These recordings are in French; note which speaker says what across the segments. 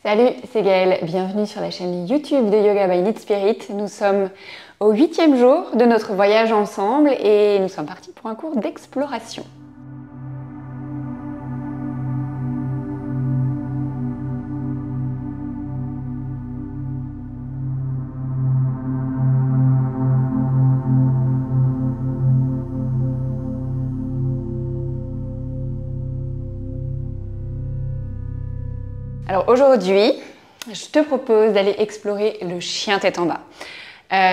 Speaker 1: Salut, c'est Gaëlle, bienvenue sur la chaîne YouTube de Yoga by Lead Spirit. Nous sommes au 8e jour de notre voyage ensemble et nous sommes partis pour un cours d'exploration. Alors aujourd'hui, je te propose d'aller explorer le chien tête en bas.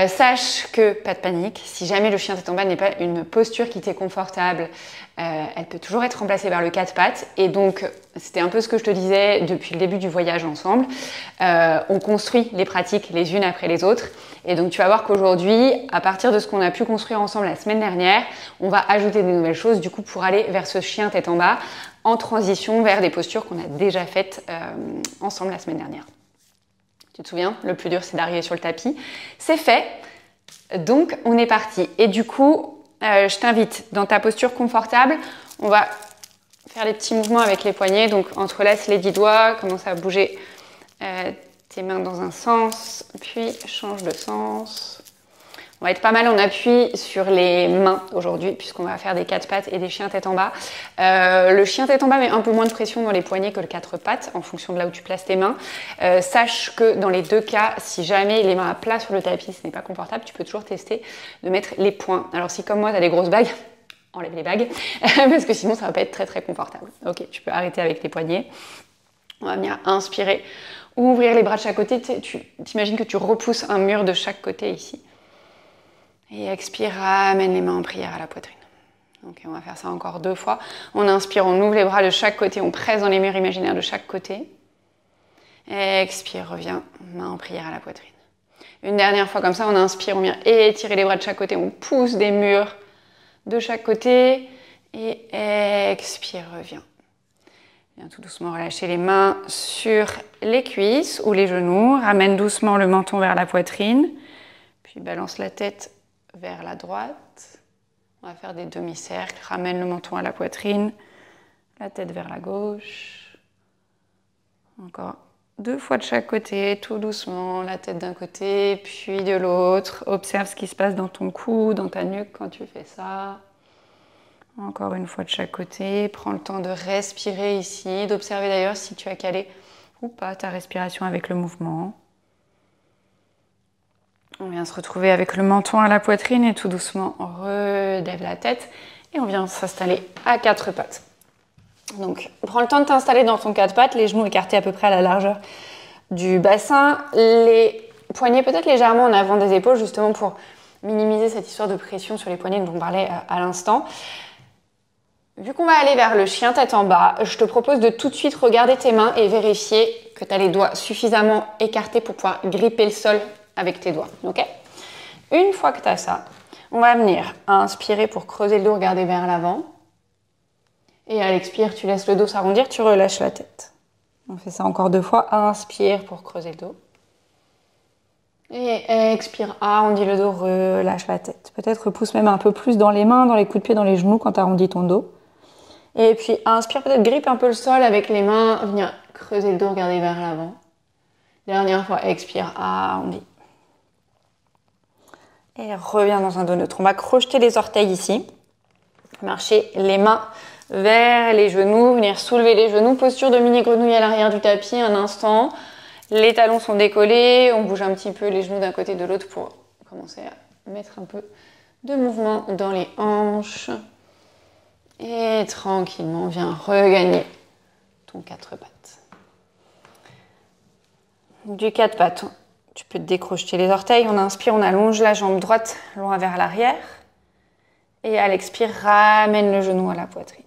Speaker 1: Sache que, pas de panique, si jamais le chien tête en bas n'est pas une posture qui t'est confortable, elle peut toujours être remplacée par le quatre pattes. Et donc, c'était un peu ce que je te disais depuis le début du voyage ensemble. On construit les pratiques les unes après les autres. Et donc, tu vas voir qu'aujourd'hui, à partir de ce qu'on a pu construire ensemble la semaine dernière, on va ajouter des nouvelles choses du coup pour aller vers ce chien tête en bas en transition vers des postures qu'on a déjà faites ensemble la semaine dernière. Tu te souviens, le plus dur, c'est d'arriver sur le tapis. C'est fait, donc on est parti. Et du coup, je t'invite, dans ta posture confortable, on va faire les petits mouvements avec les poignets. Donc entrelace les 10 doigts, commence à bouger tes mains dans un sens, puis change de sens. On va être pas mal en appui sur les mains aujourd'hui, puisqu'on va faire des quatre pattes et des chiens tête en bas. Le chien tête en bas met un peu moins de pression dans les poignets que le quatre pattes, en fonction de là où tu places tes mains. Sache que dans les deux cas, si jamais les mains à plat sur le tapis, ce n'est pas confortable, tu peux toujours tester de mettre les poings. Alors si comme moi, tu as des grosses bagues, enlève les bagues, parce que sinon ça va pas être très très confortable. Ok, tu peux arrêter avec tes poignets. On va venir inspirer, ouvrir les bras de chaque côté. Tu t'imagines que tu repousses un mur de chaque côté ici. Et expire, ramène les mains en prière à la poitrine. Ok, on va faire ça encore 2 fois. On inspire, on ouvre les bras de chaque côté, on presse dans les murs imaginaires de chaque côté. Expire, reviens, main en prière à la poitrine. Une dernière fois comme ça, on inspire, on vient étirer les bras de chaque côté, on pousse des murs de chaque côté. Et expire, reviens. Viens tout doucement relâcher les mains sur les cuisses ou les genoux. Ramène doucement le menton vers la poitrine. Puis balance la tête vers la droite. On va faire des demi-cercles. Ramène le menton à la poitrine. La tête vers la gauche. Encore 2 fois de chaque côté, tout doucement. La tête d'un côté, puis de l'autre. Observe ce qui se passe dans ton cou, dans ta nuque quand tu fais ça. Encore 1 fois de chaque côté. Prends le temps de respirer ici. D'observer d'ailleurs si tu as calé ou pas ta respiration avec le mouvement. On vient se retrouver avec le menton à la poitrine et tout doucement on relève la tête et on vient s'installer à 4 pattes. Donc prends le temps de t'installer dans ton 4 pattes, les genoux écartés à peu près à la largeur du bassin, les poignets peut-être légèrement en avant des épaules justement pour minimiser cette histoire de pression sur les poignets dont on parlait à l'instant. Vu qu'on va aller vers le chien tête en bas, je te propose de tout de suite regarder tes mains et vérifier que tu as les doigts suffisamment écartés pour pouvoir gripper le sol avec tes doigts, ok? Une fois que tu as ça, on va venir inspirer pour creuser le dos, regarder vers l'avant. Et à l'expire, tu laisses le dos s'arrondir, tu relâches la tête. On fait ça encore 2 fois. Inspire pour creuser le dos. Et expire, arrondis le dos, relâche la tête. Peut-être repousse même un peu plus dans les mains, dans les coups de pied, dans les genoux quand tu arrondis ton dos. Et puis inspire, peut-être grippe un peu le sol avec les mains, venir creuser le dos, regarder vers l'avant. Dernière fois, expire, arrondis. Et reviens dans un dos neutre. On va crocheter les orteils ici. Marcher les mains vers les genoux. Venir soulever les genoux. Posture de mini grenouille à l'arrière du tapis. Un instant. Les talons sont décollés. On bouge un petit peu les genoux d'un côté et de l'autre pour commencer à mettre un peu de mouvement dans les hanches. Et tranquillement, viens regagner ton 4 pattes. Du 4 pattes. Tu peux te décrocher les orteils. On inspire, on allonge la jambe droite loin vers l'arrière. Et à l'expire, ramène le genou à la poitrine.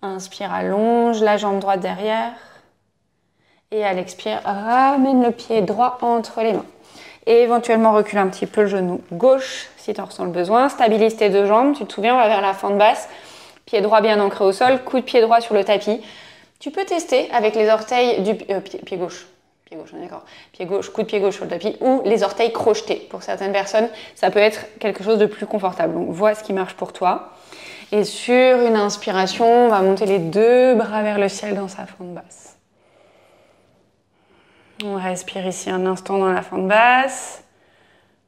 Speaker 1: Inspire, allonge la jambe droite derrière. Et à l'expire, ramène le pied droit entre les mains. Et éventuellement, recule un petit peu le genou gauche si tu en ressens le besoin. Stabilise tes 2 jambes. Tu te souviens, on va vers la fente basse. Pied droit bien ancré au sol. Coup de pied droit sur le tapis. Tu peux tester avec les orteils du pied gauche. Pied gauche, on est d'accord. Pied gauche, coup de pied gauche sur le tapis ou les orteils crochetés. Pour certaines personnes, ça peut être quelque chose de plus confortable. Donc, vois ce qui marche pour toi. Et sur une inspiration, on va monter les 2 bras vers le ciel dans sa fente basse. On respire ici un instant dans la fente basse.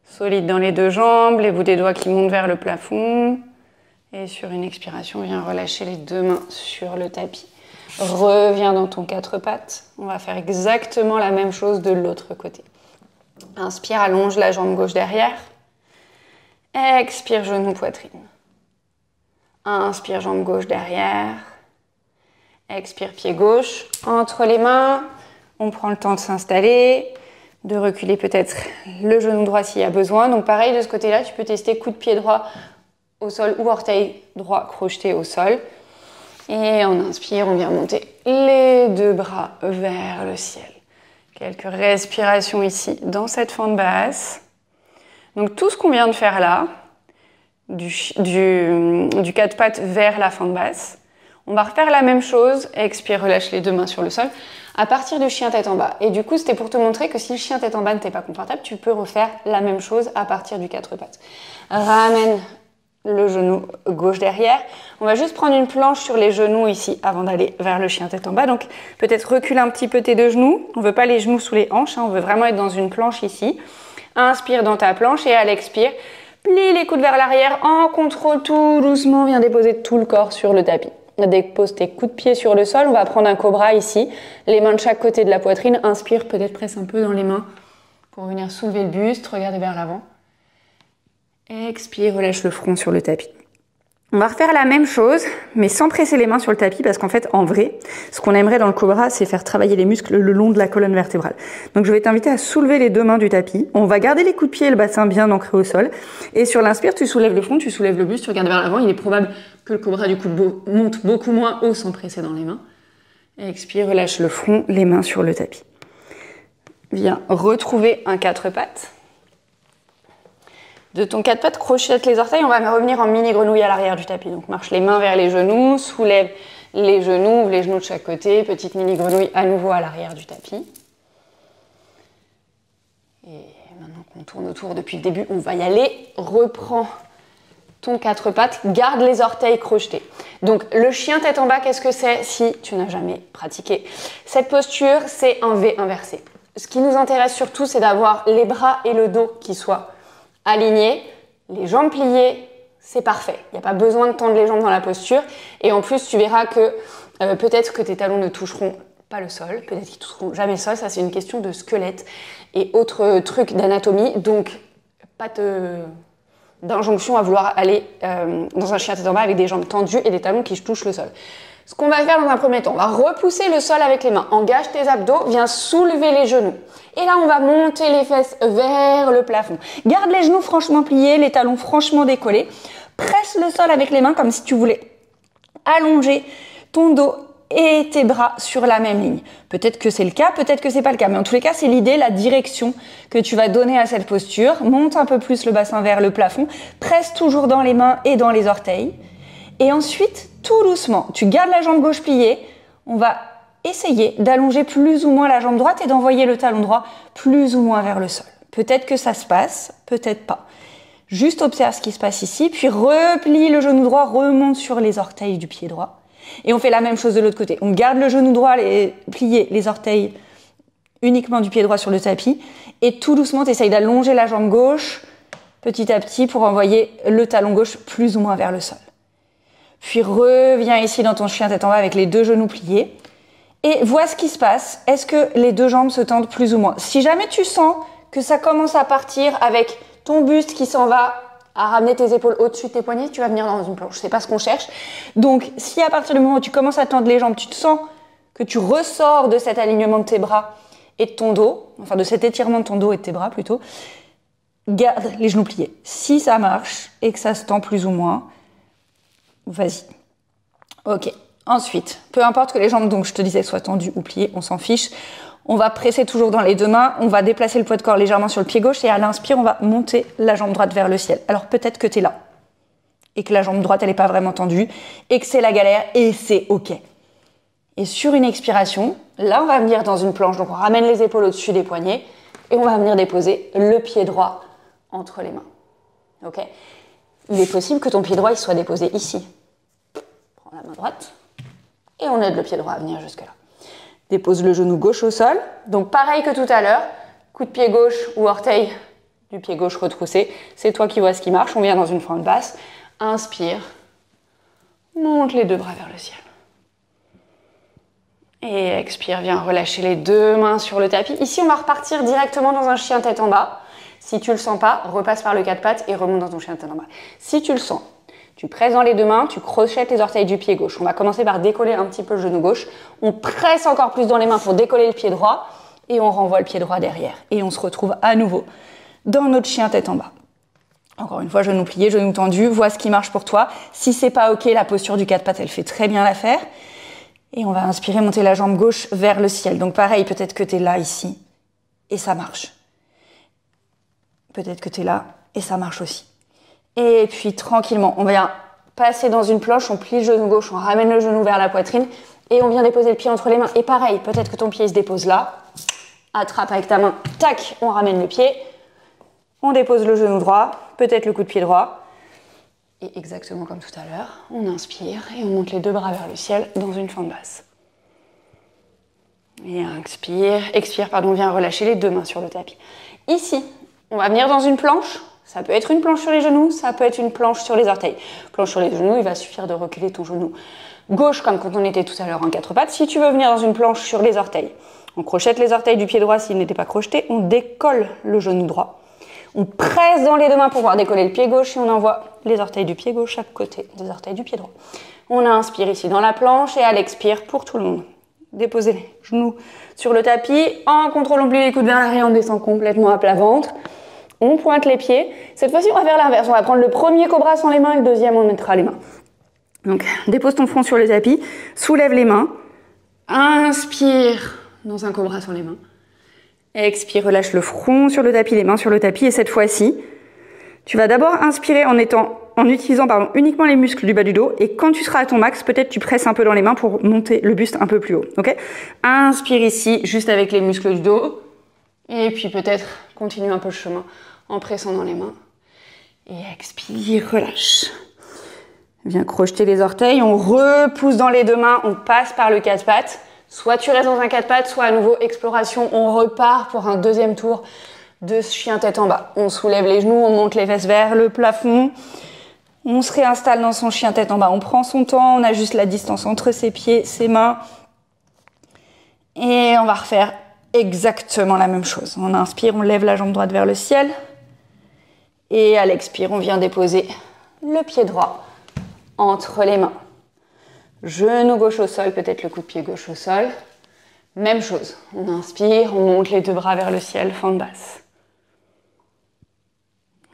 Speaker 1: Solide dans les deux jambes, les bouts des doigts qui montent vers le plafond. Et sur une expiration, viens relâcher les deux mains sur le tapis. Reviens dans ton quatre pattes. On va faire exactement la même chose de l'autre côté. Inspire, allonge la jambe gauche derrière. Expire, genou, poitrine. Inspire, jambe gauche derrière. Expire, pied gauche. Entre les mains, on prend le temps de s'installer, de reculer peut-être le genou droit s'il y a besoin. Donc pareil, de ce côté-là, tu peux tester coup de pied droit au sol ou orteil droit crocheté au sol. Et on inspire, on vient monter les deux bras vers le ciel. Quelques respirations ici dans cette fente basse. Donc tout ce qu'on vient de faire là, du quatre pattes vers la fente basse, on va refaire la même chose. Expire, relâche les deux mains sur le sol à partir du chien tête en bas. Et du coup, c'était pour te montrer que si le chien tête en bas n'était pas confortable, tu peux refaire la même chose à partir du quatre pattes. Ramène le genou gauche derrière. On va juste prendre une planche sur les genoux ici avant d'aller vers le chien tête en bas. Donc peut-être recule un petit peu tes deux genoux. On ne veut pas les genoux sous les hanches, hein. On veut vraiment être dans une planche ici. Inspire dans ta planche et à l'expire, plie les coudes vers l'arrière en contrôle tout doucement. Viens déposer tout le corps sur le tapis. Dépose tes coups de pied sur le sol. On va prendre un cobra ici. Les mains de chaque côté de la poitrine. Inspire, peut-être presse un peu dans les mains pour venir soulever le buste. Regardez vers l'avant. Expire, relâche le front sur le tapis. On va refaire la même chose, mais sans presser les mains sur le tapis, parce qu'en fait, en vrai, ce qu'on aimerait dans le cobra, c'est faire travailler les muscles le long de la colonne vertébrale. Donc je vais t'inviter à soulever les deux mains du tapis. On va garder les coups de pied et le bassin bien ancrés au sol. Et sur l'inspire, tu soulèves le front, tu soulèves le buste, tu regardes vers l'avant. Il est probable que le cobra du coup monte beaucoup moins haut sans presser dans les mains. Expire, relâche le front, les mains sur le tapis. Viens retrouver un quatre pattes. De ton quatre pattes, crochette les orteils, on va revenir en mini grenouille à l'arrière du tapis. Donc marche les mains vers les genoux, soulève les genoux, ouvre les genoux de chaque côté, petite mini grenouille à nouveau à l'arrière du tapis. Et maintenant qu'on tourne autour depuis le début, on va y aller. Reprends ton quatre pattes, garde les orteils crochetés. Donc le chien tête en bas, qu'est-ce que c'est si tu n'as jamais pratiqué? Cette posture, c'est un V inversé. Ce qui nous intéresse surtout, c'est d'avoir les bras et le dos qui soient alignés, les jambes pliées, c'est parfait. Il n'y a pas besoin de tendre les jambes dans la posture. Et en plus, tu verras que peut-être que tes talons ne toucheront pas le sol, peut-être qu'ils ne toucheront jamais le sol. Ça, c'est une question de squelette et autres trucs d'anatomie. Donc, pas d'injonction à vouloir aller dans un chien tête en bas avec des jambes tendues et des talons qui touchent le sol. Ce qu'on va faire dans un premier temps, on va repousser le sol avec les mains. Engage tes abdos, viens soulever les genoux. Et là, on va monter les fesses vers le plafond. Garde les genoux franchement pliés, les talons franchement décollés. Presse le sol avec les mains comme si tu voulais allonger ton dos et tes bras sur la même ligne. Peut-être que c'est le cas, peut-être que c'est pas le cas. Mais en tous les cas, c'est l'idée, la direction que tu vas donner à cette posture. Monte un peu plus le bassin vers le plafond. Presse toujours dans les mains et dans les orteils. Et ensuite, tout doucement, tu gardes la jambe gauche pliée. On va essayer d'allonger plus ou moins la jambe droite et d'envoyer le talon droit plus ou moins vers le sol. Peut-être que ça se passe, peut-être pas. Juste observe ce qui se passe ici, puis replie le genou droit, remonte sur les orteils du pied droit. Et on fait la même chose de l'autre côté. On garde le genou droit plié, les orteils uniquement du pied droit sur le tapis. Et tout doucement, tu essayes d'allonger la jambe gauche petit à petit pour envoyer le talon gauche plus ou moins vers le sol. Puis reviens ici dans ton chien tête en bas avec les deux genoux pliés. Et vois ce qui se passe. Est-ce que les deux jambes se tendent plus ou moins? Si jamais tu sens que ça commence à partir avec ton buste qui s'en va à ramener tes épaules au-dessus de tes poignets, tu vas venir dans une planche. C'est pas ce qu'on cherche. Donc, si à partir du moment où tu commences à tendre les jambes, tu te sens que tu ressors de cet alignement de tes bras et de ton dos, enfin de cet étirement de ton dos et de tes bras plutôt, garde les genoux pliés. Si ça marche et que ça se tend plus ou moins, vas-y. Ok. Ensuite, peu importe que les jambes, donc je te disais, soient tendues ou pliées, on s'en fiche. On va presser toujours dans les deux mains, on va déplacer le poids de corps légèrement sur le pied gauche et à l'inspire, on va monter la jambe droite vers le ciel. Alors peut-être que tu es là et que la jambe droite, elle n'est pas vraiment tendue et que c'est la galère et c'est ok. Et sur une expiration, là, on va venir dans une planche. Donc on ramène les épaules au-dessus des poignets et on va venir déposer le pied droit entre les mains. Ok ? Il est possible que ton pied droit il soit déposé ici. Prends la main droite. Et on aide le pied droit à venir jusque-là. Dépose le genou gauche au sol. Donc pareil que tout à l'heure, coup de pied gauche ou orteil du pied gauche retroussé. C'est toi qui vois ce qui marche. On vient dans une fente basse. Inspire. Monte les deux bras vers le ciel. Et expire, viens relâcher les deux mains sur le tapis. Ici, on va repartir directement dans un chien tête en bas. Si tu le sens pas, repasse par le quatre pattes et remonte dans ton chien tête en bas. Si tu le sens, tu presses dans les deux mains, tu crochettes les orteils du pied gauche. On va commencer par décoller un petit peu le genou gauche. On presse encore plus dans les mains pour décoller le pied droit et on renvoie le pied droit derrière. Et on se retrouve à nouveau dans notre chien tête en bas. Encore une fois, genou plié, genou tendu, vois ce qui marche pour toi. Si c'est pas ok, la posture du quatre pattes, elle fait très bien l'affaire. Et on va inspirer, monter la jambe gauche vers le ciel. Donc pareil, peut-être que tu es là, ici, et ça marche. Peut-être que tu es là, et ça marche aussi. Et puis tranquillement, on vient passer dans une planche, on plie le genou gauche, on ramène le genou vers la poitrine, et on vient déposer le pied entre les mains. Et pareil, peut-être que ton pied se dépose là, attrape avec ta main, tac, on ramène le pied, on dépose le genou droit, peut-être le coup de pied droit. Et exactement comme tout à l'heure, on inspire et on monte les deux bras vers le ciel dans une fente basse. Et expire, viens relâcher les deux mains sur le tapis. Ici, on va venir dans une planche. Ça peut être une planche sur les genoux, ça peut être une planche sur les orteils. Planche sur les genoux, il va suffire de reculer ton genou gauche comme quand on était tout à l'heure en quatre pattes. Si tu veux venir dans une planche sur les orteils, on crochette les orteils du pied droit s'il n'était pas crocheté, on décolle le genou droit. On presse dans les deux mains pour pouvoir décoller le pied gauche et on envoie les orteils du pied gauche à côté des orteils du pied droit. On inspire ici dans la planche et à l'expire pour tout le monde. Déposez les genoux sur le tapis en contrôlant plus les coudes vers l'arrière, on descend complètement à plat ventre. On pointe les pieds. Cette fois-ci, on va faire l'inverse. On va prendre le premier cobra sans les mains et le deuxième, on mettra les mains. Donc, dépose ton front sur le tapis, soulève les mains, inspire dans un cobra sans les mains. Expire, relâche le front sur le tapis, les mains sur le tapis. Et cette fois-ci, tu vas d'abord inspirer en utilisant uniquement les muscles du bas du dos. Et quand tu seras à ton max, peut-être tu presses un peu dans les mains pour monter le buste un peu plus haut. Okay ? Inspire ici, juste avec les muscles du dos. Et puis peut-être continue un peu le chemin en pressant dans les mains. Et expire, relâche. Viens crocheter les orteils. On repousse dans les deux mains. On passe par le quatre pattes. Soit tu restes dans un quatre pattes, soit à nouveau exploration, on repart pour un deuxième tour de chien tête en bas. On soulève les genoux, on monte les fesses vers le plafond. On se réinstalle dans son chien tête en bas. On prend son temps, on ajuste la distance entre ses pieds, ses mains. Et on va refaire exactement la même chose. On inspire, on lève la jambe droite vers le ciel. Et à l'expire, on vient déposer le pied droit entre les mains. Genou gauche au sol, peut-être le coup de pied gauche au sol. Même chose, on inspire, on monte les deux bras vers le ciel, fente basse.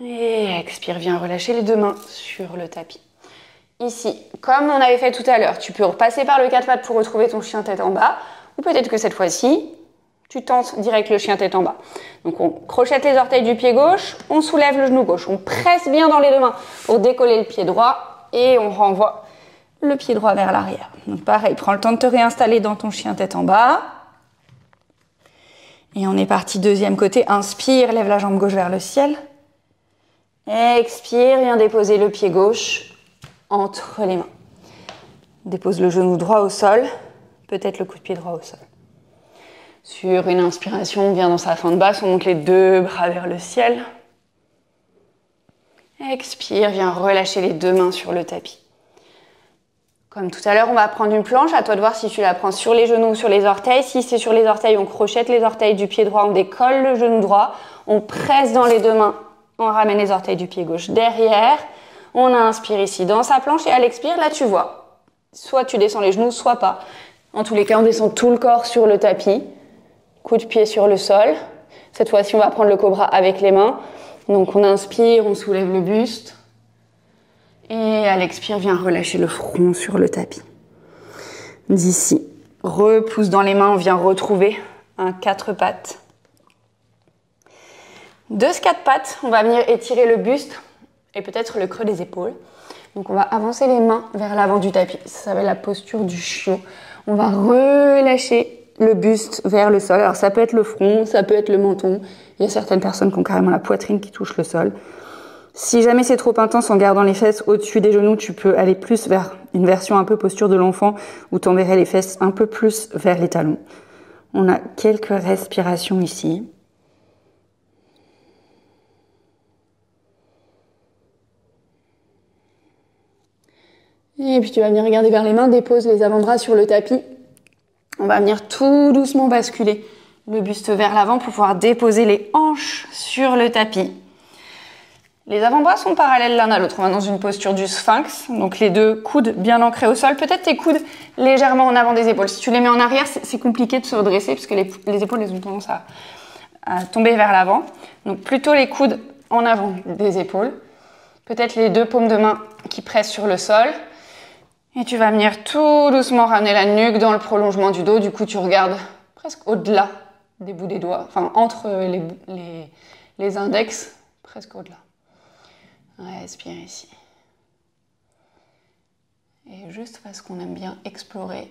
Speaker 1: Et expire, viens relâcher les deux mains sur le tapis. Ici, comme on avait fait tout à l'heure, tu peux repasser par le quatre pattes pour retrouver ton chien tête en bas. Ou peut-être que cette fois-ci, tu tentes direct le chien tête en bas. Donc on crochette les orteils du pied gauche, on soulève le genou gauche. On presse bien dans les deux mains pour décoller le pied droit et on renvoie le pied droit vers l'arrière. Donc pareil, prends le temps de te réinstaller dans ton chien tête en bas. Et on est parti deuxième côté. Inspire, lève la jambe gauche vers le ciel. Expire, viens déposer le pied gauche entre les mains. Dépose le genou droit au sol, peut-être le coup de pied droit au sol. Sur une inspiration, on vient dans sa fente basse, on monte les deux bras vers le ciel. Expire, viens relâcher les deux mains sur le tapis. Comme tout à l'heure, on va prendre une planche. À toi de voir si tu la prends sur les genoux ou sur les orteils. Si c'est sur les orteils, on crochette les orteils du pied droit, on décolle le genou droit. On presse dans les deux mains, on ramène les orteils du pied gauche derrière. On inspire ici dans sa planche et à l'expire, là tu vois. Soit tu descends les genoux, soit pas. En tous les cas, on descend tout le corps sur le tapis. Coup de pied sur le sol. Cette fois-ci, on va prendre le cobra avec les mains. Donc on inspire, on soulève le buste. Et à l'expire, viens relâcher le front sur le tapis. D'ici, repousse dans les mains, on vient retrouver un quatre pattes. De ce quatre pattes, on va venir étirer le buste et peut-être le creux des épaules. Donc on va avancer les mains vers l'avant du tapis. Ça va être la posture du chiot. On va relâcher le buste vers le sol. Alors ça peut être le front, ça peut être le menton. Il y a certaines personnes qui ont carrément la poitrine qui touche le sol. Si jamais c'est trop intense, en gardant les fesses au-dessus des genoux, tu peux aller plus vers une version un peu posture de l'enfant où tu enverrais les fesses un peu plus vers les talons. On a quelques respirations ici. Et puis tu vas venir regarder vers les mains, dépose les avant-bras sur le tapis. On va venir tout doucement basculer le buste vers l'avant pour pouvoir déposer les hanches sur le tapis. Les avant-bras sont parallèles l'un à l'autre. On va dans une posture du sphinx, donc les deux coudes bien ancrés au sol. Peut-être tes coudes légèrement en avant des épaules. Si tu les mets en arrière, c'est compliqué de se redresser parce que les épaules elles ont tendance à tomber vers l'avant. Donc plutôt les coudes en avant des épaules. Peut-être les deux paumes de main qui pressent sur le sol. Et tu vas venir tout doucement ramener la nuque dans le prolongement du dos. Du coup, tu regardes presque au-delà des bouts des doigts, enfin entre les index, presque au-delà. Respire ici. Et juste parce qu'on aime bien explorer,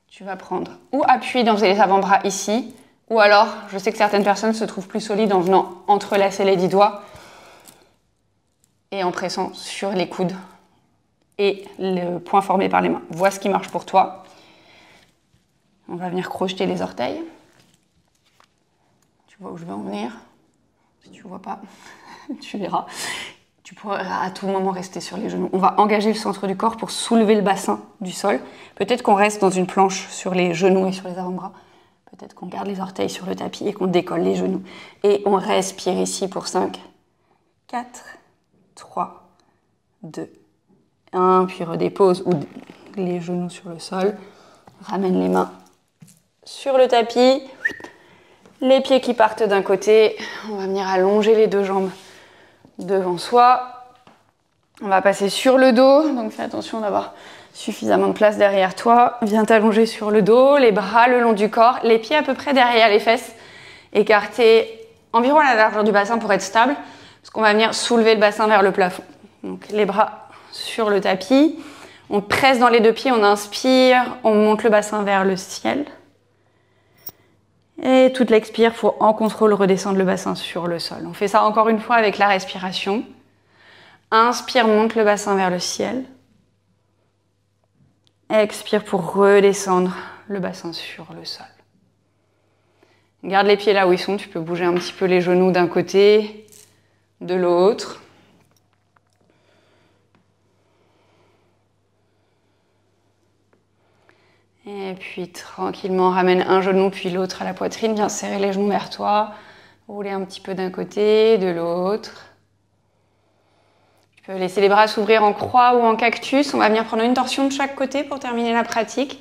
Speaker 1: tu vas prendre ou appui dans les avant-bras ici, ou alors, je sais que certaines personnes se trouvent plus solides en venant entrelacer les 10 doigts et en pressant sur les coudes et le point formé par les mains. Vois ce qui marche pour toi. On va venir crocheter les orteils. Tu vois où je veux en venir? Si tu ne vois pas, tu verras. Tu pourras à tout moment rester sur les genoux. On va engager le centre du corps pour soulever le bassin du sol. Peut-être qu'on reste dans une planche sur les genoux et sur les avant-bras. Peut-être qu'on garde les orteils sur le tapis et qu'on décolle les genoux. Et on respire ici pour 5, 4, 3, 2, 1. Puis redépose ou les genoux sur le sol. Ramène les mains sur le tapis. Les pieds qui partent d'un côté. On va venir allonger les deux jambes devant soi. On va passer sur le dos. Donc fais attention d'avoir suffisamment de place derrière toi. Viens t'allonger sur le dos, les bras le long du corps, les pieds à peu près derrière les fesses, écartés environ à la largeur du bassin pour être stable, parce qu'on va venir soulever le bassin vers le plafond. Donc les bras sur le tapis, on presse dans les deux pieds, on inspire, on monte le bassin vers le ciel. Et toute l'expire, il faut en contrôle redescendre le bassin sur le sol. On fait ça encore une fois avec la respiration. Inspire, monte le bassin vers le ciel. Expire pour redescendre le bassin sur le sol. Garde les pieds là où ils sont. Tu peux bouger un petit peu les genoux d'un côté, de l'autre. Et puis tranquillement, ramène un genou puis l'autre à la poitrine. Viens serrer les genoux vers toi. Rouler un petit peu d'un côté, de l'autre. Tu peux laisser les bras s'ouvrir en croix ou en cactus. On va venir prendre une torsion de chaque côté pour terminer la pratique.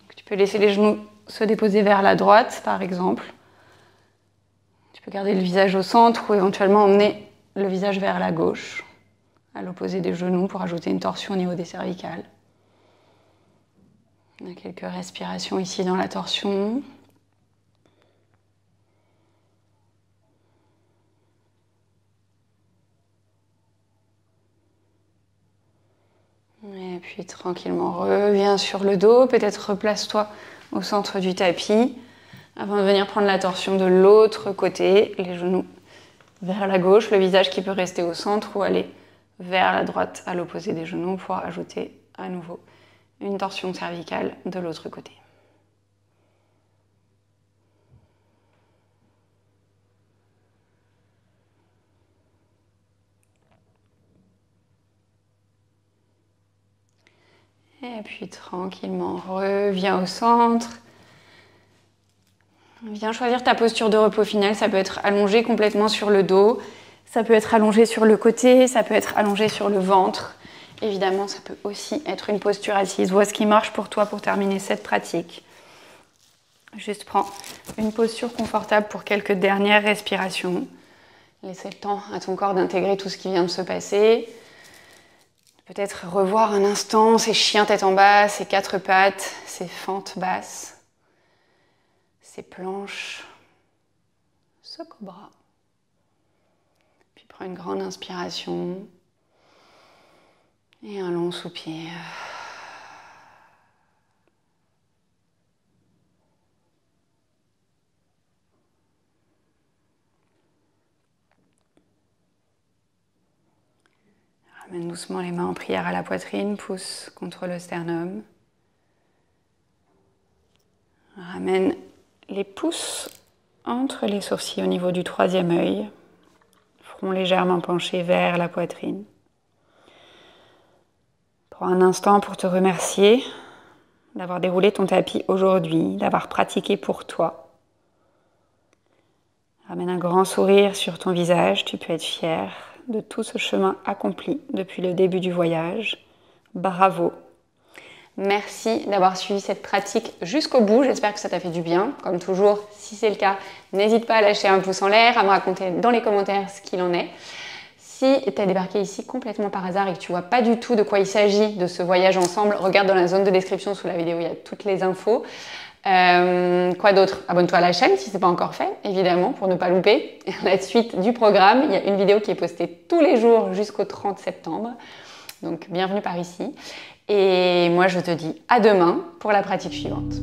Speaker 1: Donc, tu peux laisser les genoux se déposer vers la droite, par exemple. Tu peux garder le visage au centre ou éventuellement emmener le visage vers la gauche, à l'opposé des genoux pour ajouter une torsion au niveau des cervicales. On a quelques respirations ici dans la torsion. Et puis tranquillement, reviens sur le dos. Peut-être replace-toi au centre du tapis avant de venir prendre la torsion de l'autre côté. Les genoux vers la gauche, le visage qui peut rester au centre ou aller vers la droite à l'opposé des genoux pour ajouter à nouveau une torsion cervicale de l'autre côté. Et puis tranquillement, reviens au centre. Viens choisir ta posture de repos final. Ça peut être allongé complètement sur le dos, ça peut être allongé sur le côté, ça peut être allongé sur le ventre. Évidemment, ça peut aussi être une posture assise. Vois ce qui marche pour toi pour terminer cette pratique. Juste prends une posture confortable pour quelques dernières respirations. Laissez le temps à ton corps d'intégrer tout ce qui vient de se passer. Peut-être revoir un instant ces chiens tête en bas, ces quatre pattes, ces fentes basses, ces planches, ce cobra. Puis prends une grande inspiration et un long soupir. Ramène doucement les mains en prière à la poitrine, pouce contre le sternum. Ramène Ramène les pouces entre les sourcils au niveau du troisième œil. Front légèrement penché vers la poitrine. Prends un instant pour te remercier d'avoir déroulé ton tapis aujourd'hui, d'avoir pratiqué pour toi. Ramène un grand sourire sur ton visage, tu peux être fier de tout ce chemin accompli depuis le début du voyage. Bravo! Merci d'avoir suivi cette pratique jusqu'au bout, j'espère que ça t'a fait du bien. Comme toujours, si c'est le cas, n'hésite pas à lâcher un pouce en l'air, à me raconter dans les commentaires ce qu'il en est. Si tu as débarqué ici complètement par hasard et que tu vois pas du tout de quoi il s'agit de ce voyage ensemble, regarde dans la zone de description sous la vidéo, il y a toutes les infos. Quoi d'autre? Abonne-toi à la chaîne si ce n'est pas encore fait, évidemment, pour ne pas louper la suite du programme. Il y a une vidéo qui est postée tous les jours jusqu'au 30 septembre. Donc, bienvenue par ici. Et moi, je te dis à demain pour la pratique suivante.